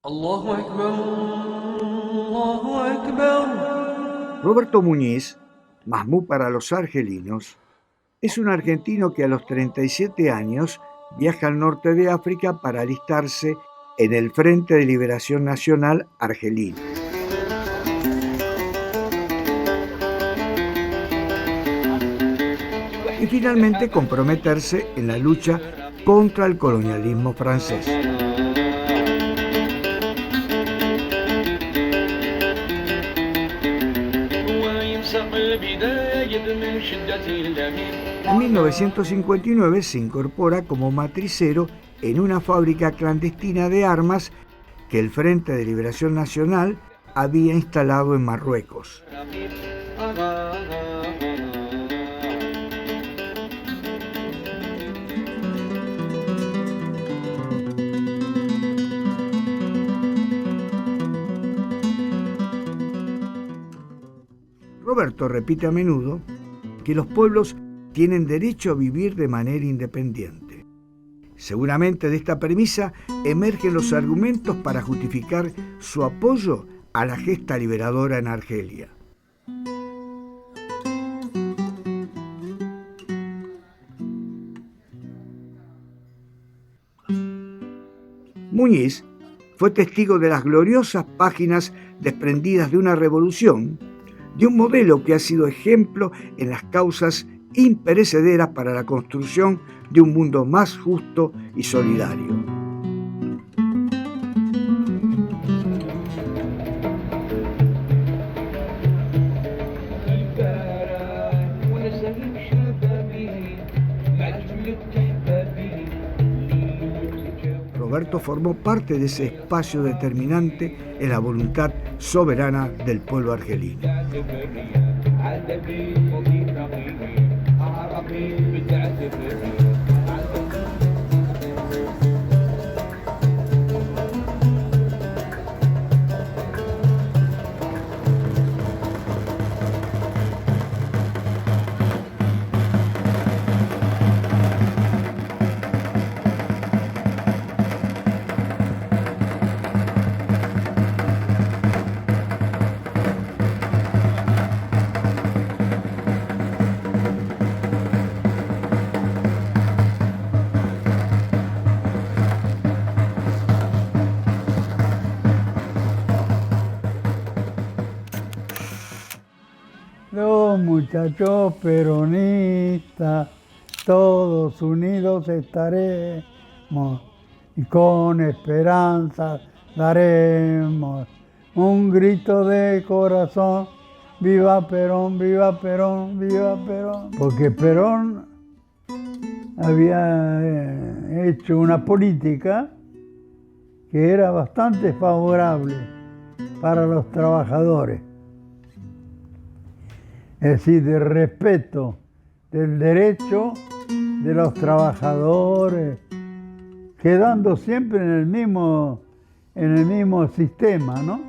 Allahu Akbar, Allahu Akbar. Roberto Muñiz, Mahmú para los argelinos, es un argentino que a los 37 años viaja al norte de África para alistarse en el Frente de Liberación Nacional argelino. Y finalmente comprometerse en la lucha contra el colonialismo francés. En 1959 se incorpora como matricero en una fábrica clandestina de armas que el Frente de Liberación Nacional había instalado en Marruecos. Roberto repite a menudo que los pueblos tienen derecho a vivir de manera independiente. Seguramente de esta premisa emergen los argumentos para justificar su apoyo a la gesta liberadora en Argelia. Muñiz fue testigo de las gloriosas páginas desprendidas de una revolución, de un modelo que ha sido ejemplo en las causas imperecederas para la construcción de un mundo más justo y solidario. Roberto formó parte de ese espacio determinante en la voluntad soberana del pueblo argelino. Los muchachos peronistas, todos unidos estaremos y con esperanza daremos un grito de corazón: ¡viva Perón, viva Perón, viva Perón! Porque Perón había hecho una política que era bastante favorable para los trabajadores. Es decir, de respeto del derecho de los trabajadores, quedando siempre en el mismo sistema, ¿no?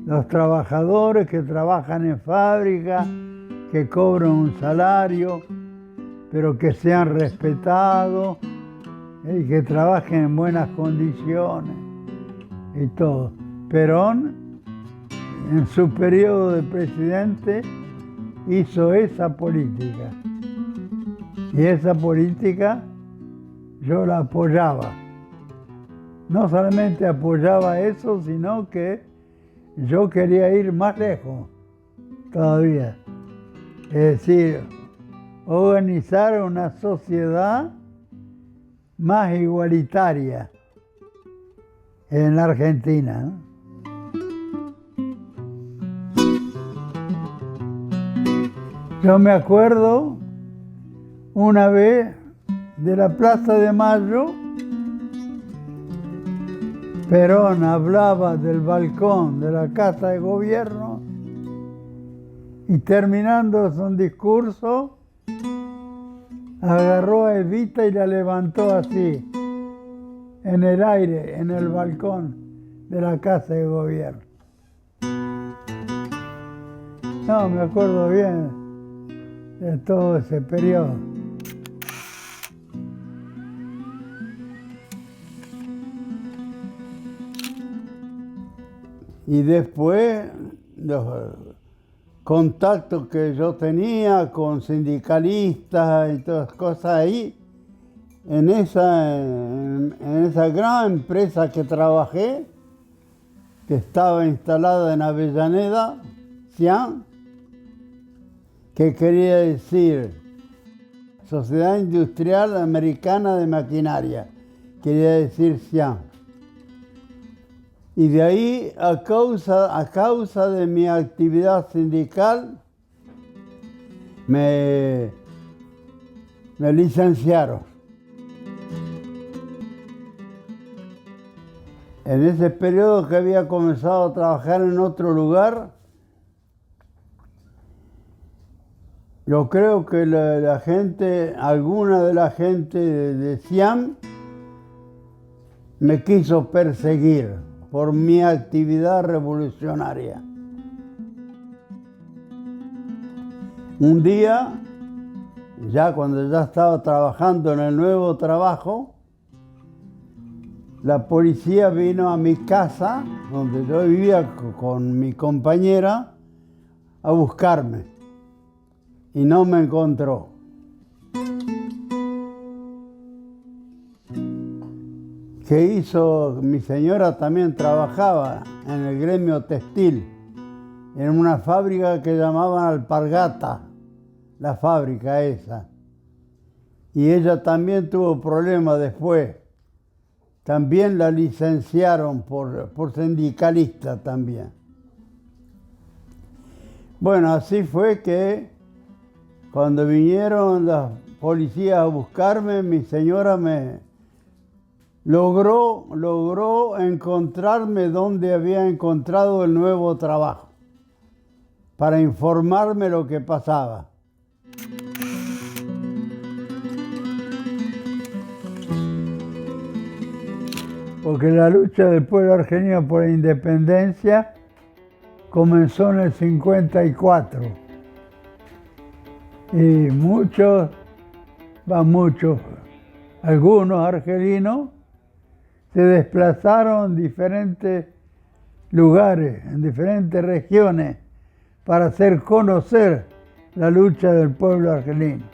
Los trabajadores que trabajan en fábrica, que cobran un salario, pero que sean respetados y que trabajen en buenas condiciones y todo. Perón, en su periodo de presidente, hizo esa política. Y esa política yo la apoyaba. No solamente apoyaba eso, sino que yo quería ir más lejos todavía. Es decir, organizar una sociedad más igualitaria en la Argentina, ¿no? Yo me acuerdo una vez de la Plaza de Mayo, Perón hablaba del balcón de la Casa de Gobierno y terminando su discurso agarró a Evita y la levantó así, en el aire, en el balcón de la Casa de Gobierno. No, me acuerdo bien de todo ese periodo. Y después los contactos que yo tenía con sindicalistas y todas cosas ahí, en esa gran empresa que trabajé, que estaba instalada en Avellaneda, SIAM, que quería decir Sociedad Industrial Americana de Maquinaria, quería decir SIAM. Y de ahí, a causa de mi actividad sindical, me licenciaron. En ese periodo que había comenzado a trabajar en otro lugar, yo creo que alguna de la gente de SIAM me quiso perseguir por mi actividad revolucionaria. Un día, cuando ya estaba trabajando en el nuevo trabajo, la policía vino a mi casa, donde yo vivía con mi compañera, a buscarme y no me encontró. ¿Qué hizo? Mi señora también trabajaba en el gremio textil, en una fábrica que llamaban Alpargata, la fábrica esa. Y ella también tuvo problemas después. También la licenciaron por sindicalista también. Bueno, así fue que cuando vinieron las policías a buscarme, mi señora logró encontrarme donde había encontrado el nuevo trabajo, para informarme lo que pasaba. Porque la lucha del pueblo argelino por la independencia comenzó en el 54. Y algunos argelinos se desplazaron en diferentes lugares, en diferentes regiones, para hacer conocer la lucha del pueblo argelino.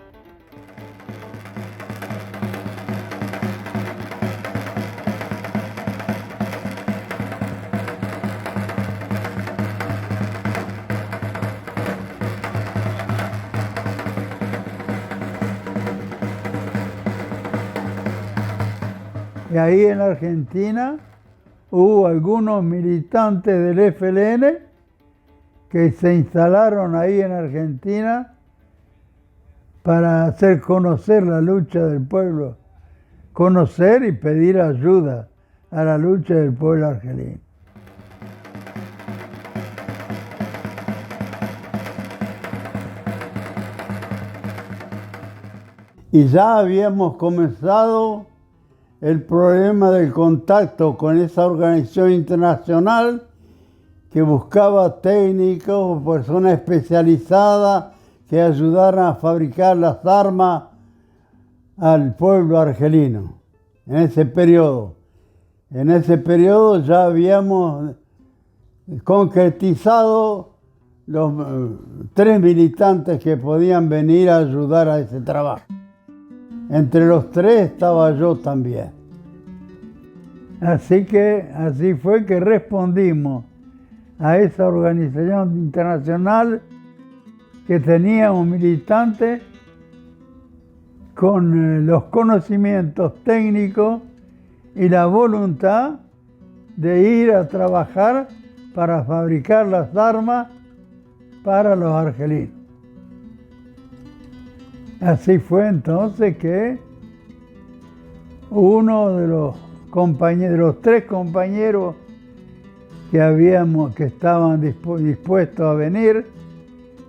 Y ahí en Argentina hubo algunos militantes del FLN que se instalaron ahí en Argentina para hacer conocer la lucha del pueblo, conocer y pedir ayuda a la lucha del pueblo argelino. Y ya habíamos comenzado el problema del contacto con esa organización internacional que buscaba técnicos, personas especializadas que ayudaran a fabricar las armas al pueblo argelino. En ese periodo ya habíamos concretizado los 3 militantes que podían venir a ayudar a ese trabajo. Entre los 3 estaba yo también. Así fue que respondimos a esa organización internacional que tenía un militante con los conocimientos técnicos y la voluntad de ir a trabajar para fabricar las armas para los argelinos. Así fue entonces que uno de los 3 compañeros que estaban dispuestos a venir,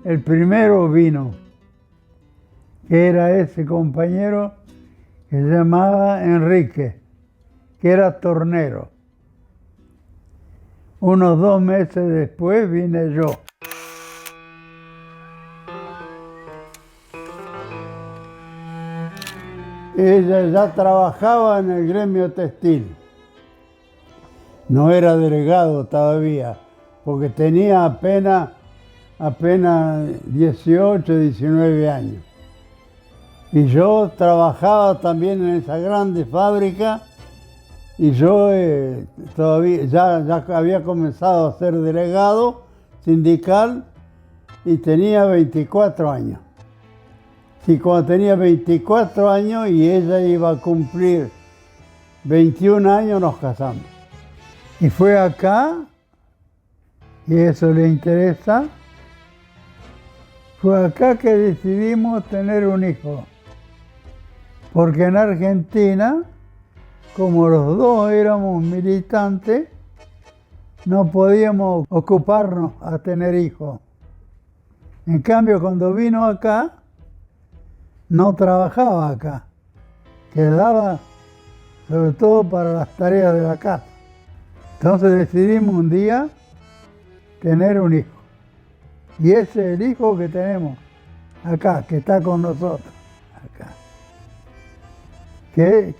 el primero vino, que era ese compañero que se llamaba Enrique, que era tornero. Unos 2 meses después vine yo. Ella ya trabajaba en el gremio textil. No era delegado todavía, porque tenía apenas 18, 19 años. Y yo trabajaba también en esa grande fábrica y yo todavía ya había comenzado a ser delegado sindical y tenía 24 años. Y cuando tenía 24 años y ella iba a cumplir 21 años, nos casamos. Y fue acá, y eso le interesa, fue acá que decidimos tener un hijo. Porque en Argentina, como los dos éramos militantes, no podíamos ocuparnos a tener hijos. En cambio, cuando vino acá, no trabajaba acá. Quedaba sobre todo para las tareas de la casa. Entonces decidimos un día tener un hijo. Y ese es el hijo que tenemos acá, que está con nosotros, acá. Que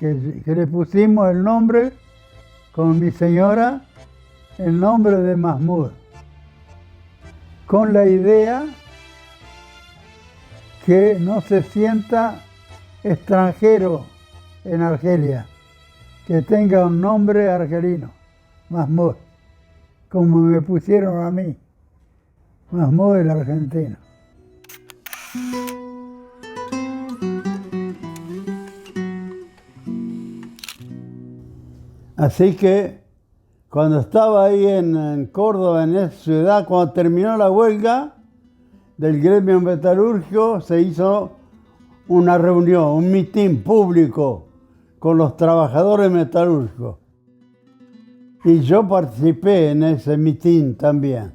le pusimos el nombre, con mi señora, el nombre de Mahmoud, con la idea que no se sienta extranjero en Argelia, que tenga un nombre argelino, Mahmoud, como me pusieron a mí, Mahmoud el argentino. Así que cuando estaba ahí en Córdoba, en esa ciudad, cuando terminó la huelga del gremio metalúrgico, se hizo una reunión, un mitin público con los trabajadores metalúrgicos. Y yo participé en ese mitin también.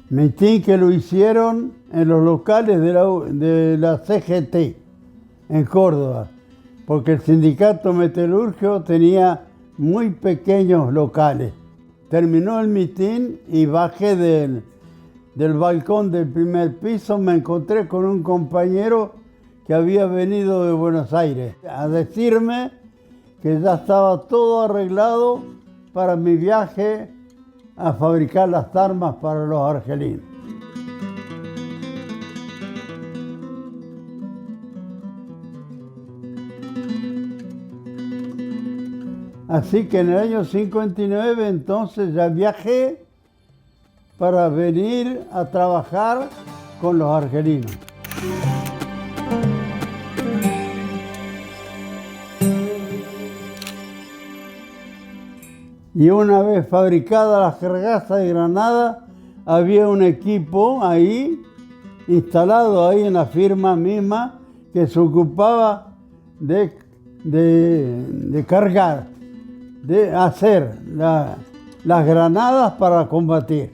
Mitin que lo hicieron en los locales de la CGT en Córdoba, porque el sindicato metalúrgico tenía muy pequeños locales. Terminó el mitin y bajé del balcón del primer piso, me encontré con un compañero que había venido de Buenos Aires a decirme que ya estaba todo arreglado para mi viaje a fabricar las armas para los argelinos. Así que en el año 59 entonces ya viajé para venir a trabajar con los argelinos. Y una vez fabricadas las carcasas de granada, había un equipo ahí, instalado ahí en la firma misma, que se ocupaba de cargar, de hacer las granadas para combatir.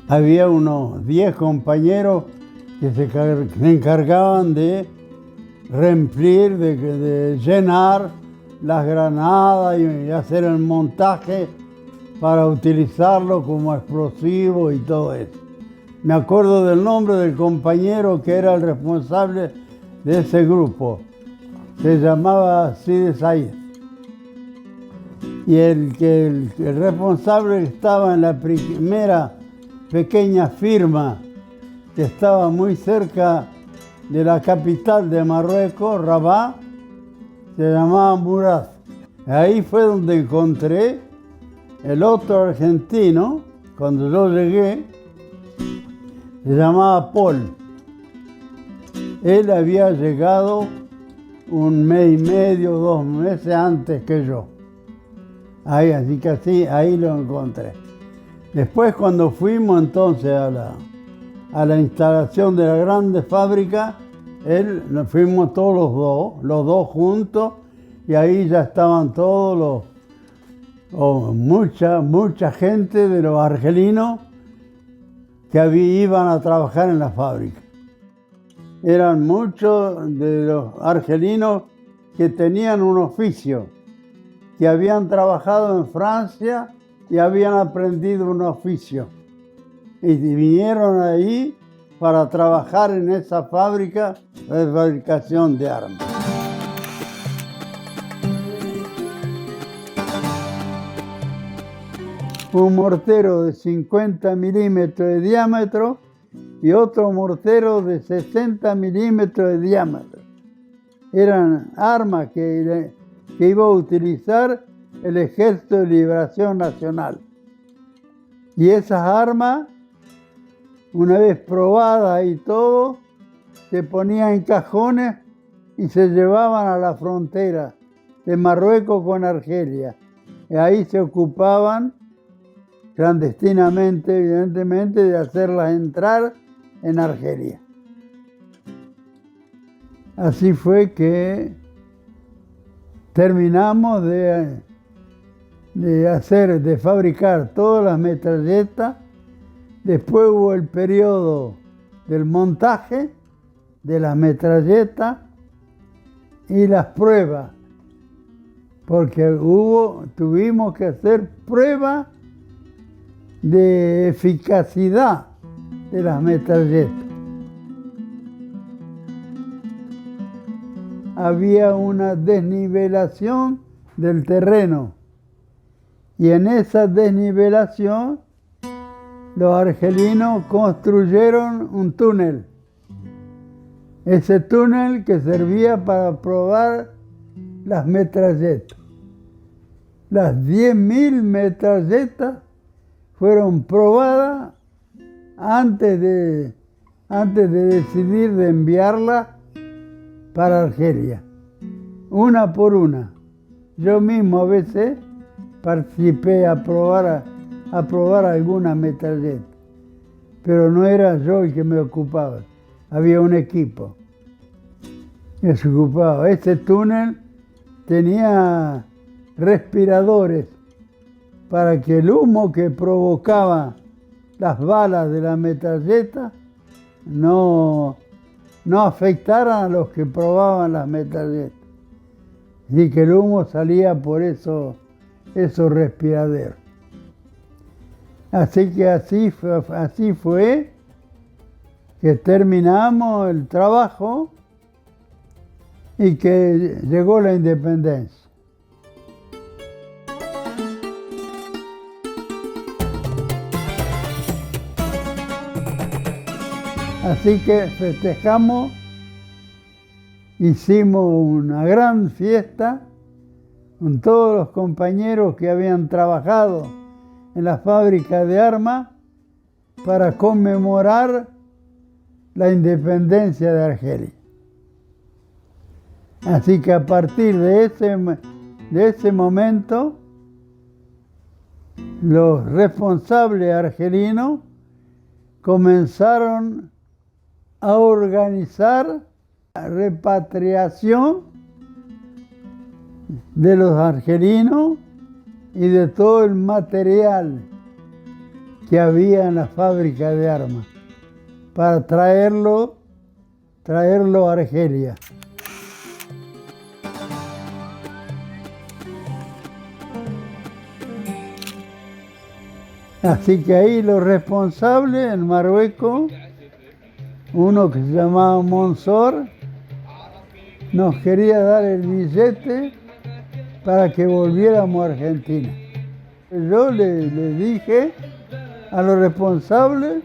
Había unos 10 compañeros que se encargaban de reemplir, de llenar las granadas y hacer el montaje para utilizarlo como explosivo y todo eso. Me acuerdo del nombre del compañero que era el responsable de ese grupo. Se llamaba Sidi Said. Y el responsable estaba en la primera pequeña firma que estaba muy cerca de la capital de Marruecos, Rabat, se llamaba Murad. Ahí fue donde encontré el otro argentino, cuando yo llegué, se llamaba Paul. Él había llegado un mes y medio, 2 meses antes que yo. Así que ahí lo encontré. Después, cuando fuimos entonces a la instalación de la grande fábrica, nos fuimos todos los dos juntos, y ahí ya estaban todos mucha gente de los argelinos que iban a trabajar en la fábrica. Eran muchos de los argelinos que tenían un oficio, que habían trabajado en Francia y habían aprendido un oficio. Y vinieron ahí para trabajar en esa fábrica de fabricación de armas. un mortero de 50 milímetros de diámetro y otro mortero de 60 milímetros de diámetro. Eran armas que iba a utilizar el Ejército de Liberación Nacional. Y esas armas, una vez probadas y todo, se ponían en cajones y se llevaban a la frontera de Marruecos con Argelia. Y ahí se ocupaban clandestinamente, evidentemente, de hacerlas entrar en Argelia. Así fue que terminamos de fabricar todas las metralletas. Después hubo el periodo del montaje de las metralletas y las pruebas, porque tuvimos que hacer pruebas de eficacidad de las metralletas. Había una desnivelación del terreno y en esa desnivelación los argelinos construyeron un túnel. Ese túnel que servía para probar las metralletas. Las 10.000 metralletas fueron probadas antes de decidir de enviarlas para Argelia, una por una. Yo mismo a veces participé a probar algunas metralletas, pero no era yo el que me ocupaba, había un equipo que se ocupaba. Este túnel tenía respiradores para que el humo que provocaba las balas de la metralleta no afectara a los que probaban las metralletas, y que el humo salía por esos respiraderos. Así que así fue que terminamos el trabajo y que llegó la independencia. Así que festejamos, hicimos una gran fiesta con todos los compañeros que habían trabajado en la fábrica de armas para conmemorar la independencia de Argelia. Así que a partir de ese momento, los responsables argelinos comenzaron a organizar la repatriación de los argelinos y de todo el material que había en la fábrica de armas para traerlo a Argelia. Así que ahí los responsables en Marruecos, uno que se llamaba Monsor, nos quería dar el billete para que volviéramos a Argentina. Yo le dije a los responsables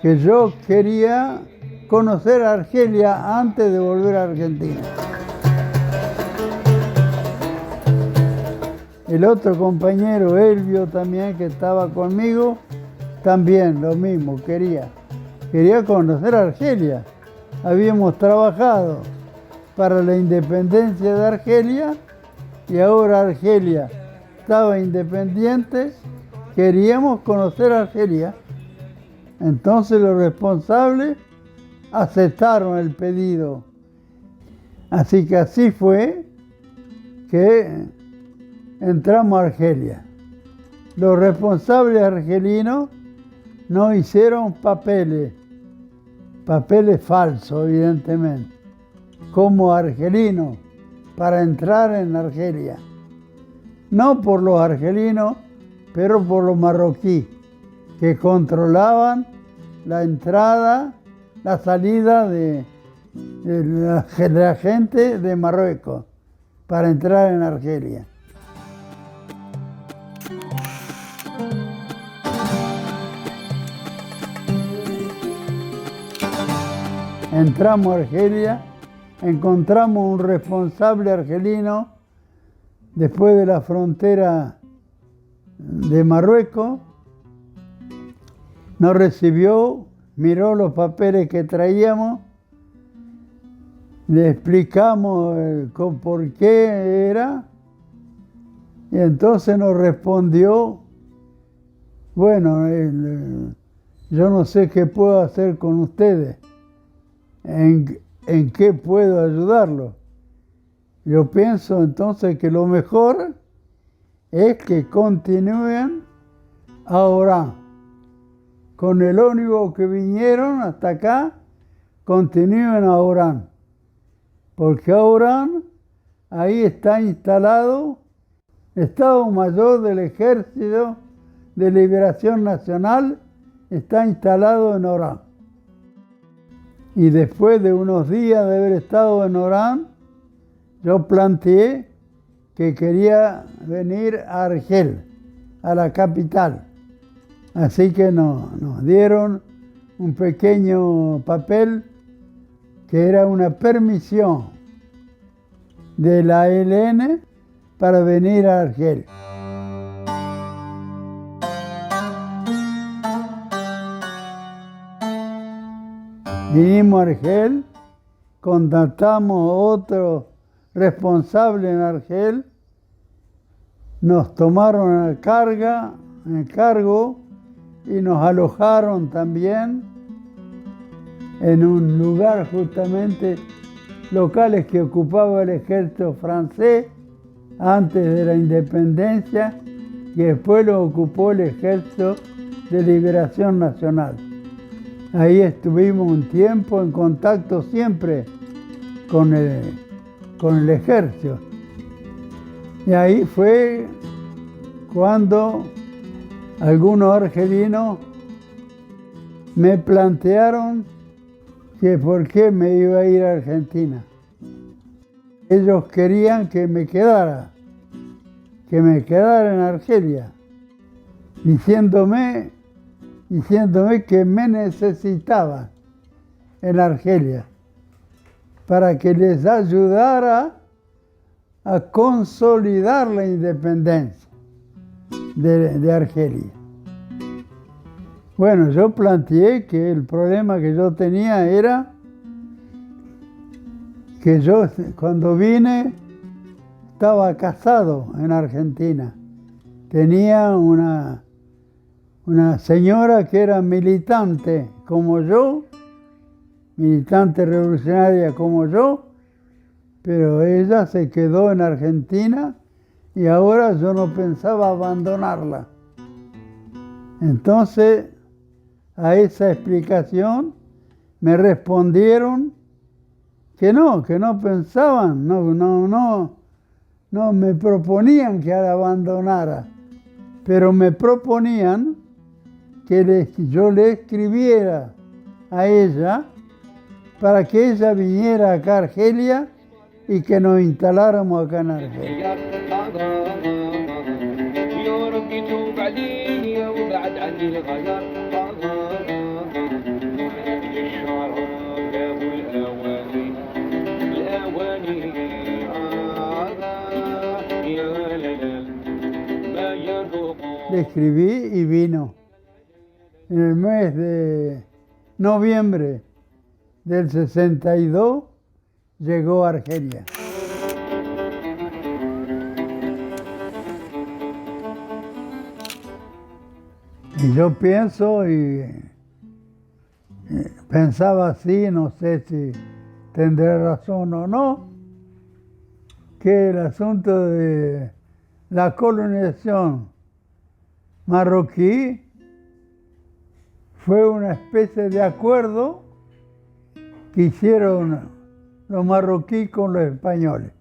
que yo quería conocer a Argelia antes de volver a Argentina. El otro compañero, Elvio, también, que estaba conmigo, también lo mismo, quería conocer a Argelia. Habíamos trabajado para la independencia de Argelia y ahora Argelia estaba independiente, queríamos conocer a Argelia. Entonces los responsables aceptaron el pedido. Así que así fue que entramos a Argelia. Los responsables argelinos no hicieron papeles falsos, evidentemente, como argelinos para entrar en Argelia. No por los argelinos, pero por los marroquíes, que controlaban la entrada, la salida de la gente de Marruecos para entrar en Argelia. entramos a Argelia, encontramos un responsable argelino después de la frontera de Marruecos, nos recibió, miró los papeles que traíamos, le explicamos por qué era, y entonces nos respondió, bueno, yo no sé qué puedo hacer con ustedes, en qué puedo ayudarlos. Yo pienso entonces que lo mejor es que continúen a Orán. Con el ómnibus que vinieron hasta acá, continúen a Orán. Porque a Orán, ahí está instalado el Estado Mayor del Ejército de Liberación Nacional, está instalado en Orán. Y después de unos días de haber estado en Orán, yo planteé que quería venir a Argel, a la capital. Así que nos dieron un pequeño papel que era una permisión de la ELN para venir a Argel. Vinimos a Argel, contactamos a otro responsable en Argel, nos tomaron en cargo y nos alojaron también en un lugar justamente locales que ocupaba el ejército francés antes de la independencia y después lo ocupó el Ejército de Liberación Nacional. Ahí estuvimos un tiempo en contacto siempre con el ejército. Y ahí fue cuando algunos argelinos me plantearon que por qué me iba a ir a Argentina. Ellos querían que me quedara en Argelia, diciéndome que me necesitaba en Argelia para que les ayudara a consolidar la independencia de Argelia. Bueno, yo planteé que el problema que yo tenía era que yo cuando vine estaba casado en Argentina. Tenía una señora que era militante como yo, militante revolucionaria como yo, pero ella se quedó en Argentina y ahora yo no pensaba abandonarla. Entonces, a esa explicación me respondieron que no pensaban, no me proponían que la abandonara, pero me proponían que yo le escribiera a ella para que ella viniera acá a Argelia y que nos instaláramos acá en Argelia. Le escribí y vino. En el mes de noviembre del 62 llegó a Argelia. Y yo pienso y pensaba así, no sé si tendré razón o no, que el asunto de la colonización marroquí fue una especie de acuerdo que hicieron los marroquíes con los españoles.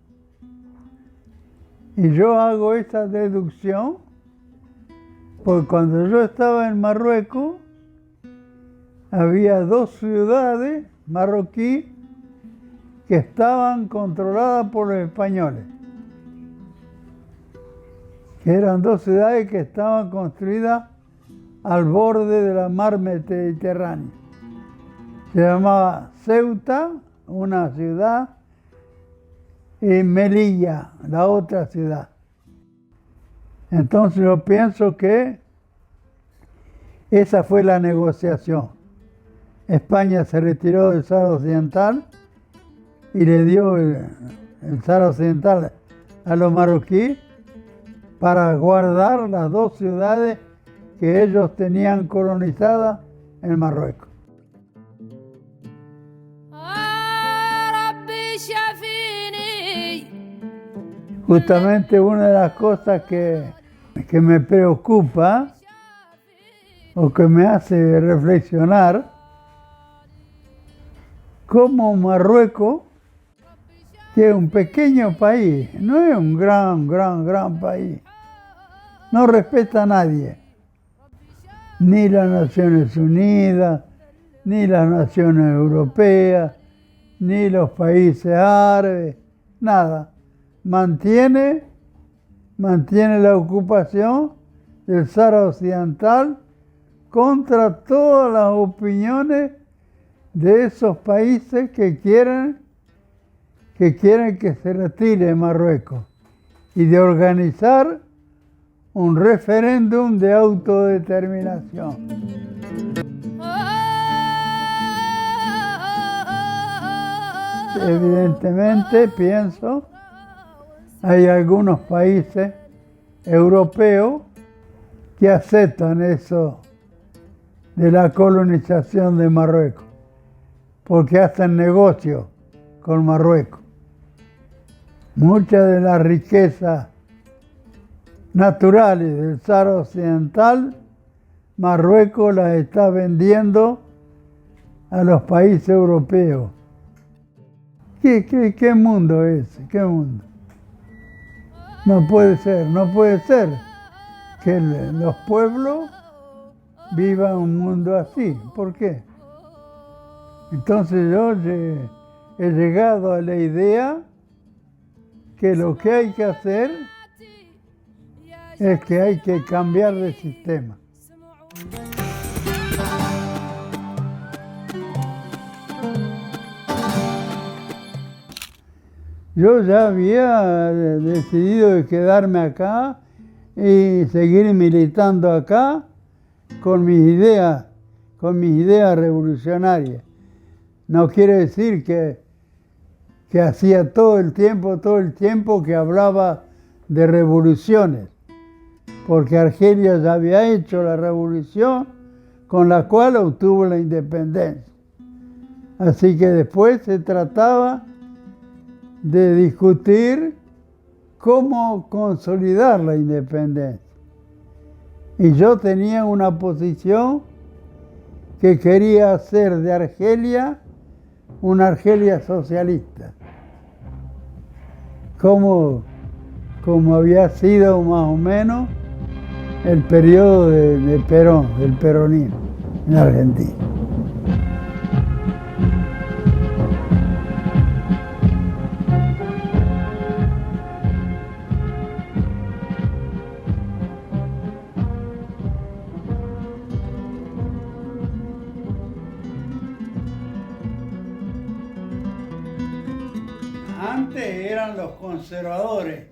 Y yo hago esa deducción porque cuando yo estaba en Marruecos había 2 ciudades marroquíes que estaban controladas por los españoles, que eran 2 ciudades que estaban construidas al borde de la mar Mediterránea, Se llamaba Ceuta, una ciudad, y Melilla, la otra ciudad. Entonces yo pienso que esa fue la negociación. España se retiró del Sahara Occidental y le dio el Sahara Occidental a los marroquíes para guardar las dos ciudades que ellos tenían colonizadas en Marruecos. Justamente una de las cosas que me preocupa o que me hace reflexionar, cómo Marruecos, que es un pequeño país, no es un gran país, no respeta a nadie, ni las Naciones Unidas, ni las Naciones Europeas, ni los países árabes, nada. Mantiene la ocupación del Sahara Occidental contra todas las opiniones de esos países que quieren que se retire Marruecos y de organizar un referéndum de autodeterminación. Evidentemente, pienso, hay algunos países europeos que aceptan eso de la colonización de Marruecos, porque hacen negocio con Marruecos. Muchas de las riquezas naturales del Sahara Occidental, Marruecos las está vendiendo a los países europeos. ¿Qué mundo es ese? ¿Qué mundo? No puede ser que los pueblos vivan un mundo así. ¿Por qué? Entonces yo he llegado a la idea que lo que hay que hacer es que hay que cambiar de sistema. Yo ya había decidido de quedarme acá y seguir militando acá con mis ideas revolucionarias. No quiere decir que hacía todo el tiempo que hablaba de revoluciones, porque Argelia ya había hecho la revolución con la cual obtuvo la independencia. Así que después se trataba de discutir cómo consolidar la independencia. Y yo tenía una posición que quería hacer de Argelia una Argelia socialista, como había sido más o menos el periodo de Perón, del peronismo en Argentina. Antes eran los conservadores,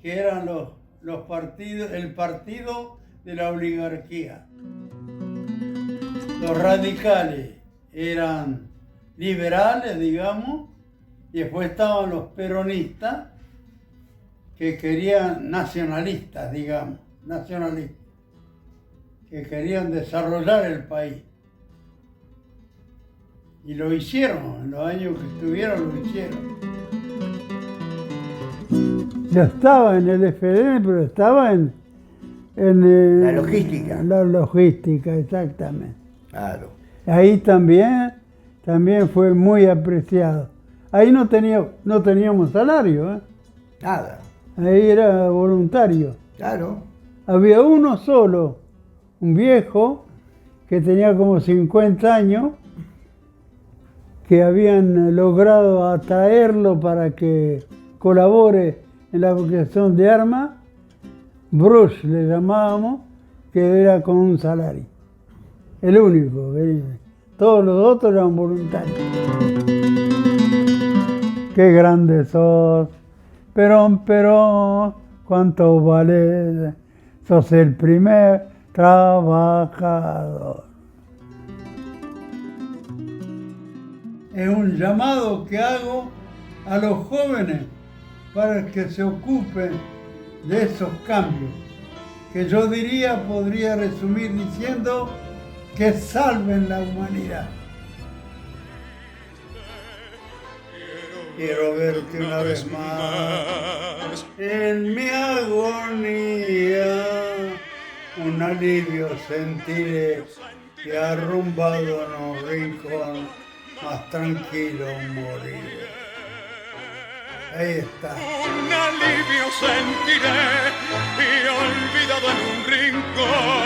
que eran los partidos, el partido de la oligarquía. Los radicales eran liberales, digamos, y después estaban los peronistas, que querían nacionalistas, digamos, que querían desarrollar el país. Y lo hicieron, en los años que estuvieron lo hicieron. Yo estaba en el FDN, pero estaba en la logística. La logística, exactamente. Claro. Ahí también fue muy apreciado. Ahí no teníamos salario, ¿eh? Nada. Ahí era voluntario. Claro. Había uno solo, un viejo, que tenía como 50 años, que habían logrado atraerlo para que colabore en la fabricación de armas. Bruce le llamábamos, que era con un salario. El único. todos los otros eran voluntarios. Qué grande sos, Perón, Perón, cuánto vales, sos el primer trabajador. Es un llamado que hago a los jóvenes para que se ocupen de esos cambios, que yo diría, podría resumir diciendo que salven la humanidad. Quiero verte una vez más en mi agonía, un alivio sentiré que arrumbado en un rincón, más tranquilo morir. Ahí está. Un alivio sentiré y olvidado en un rincón.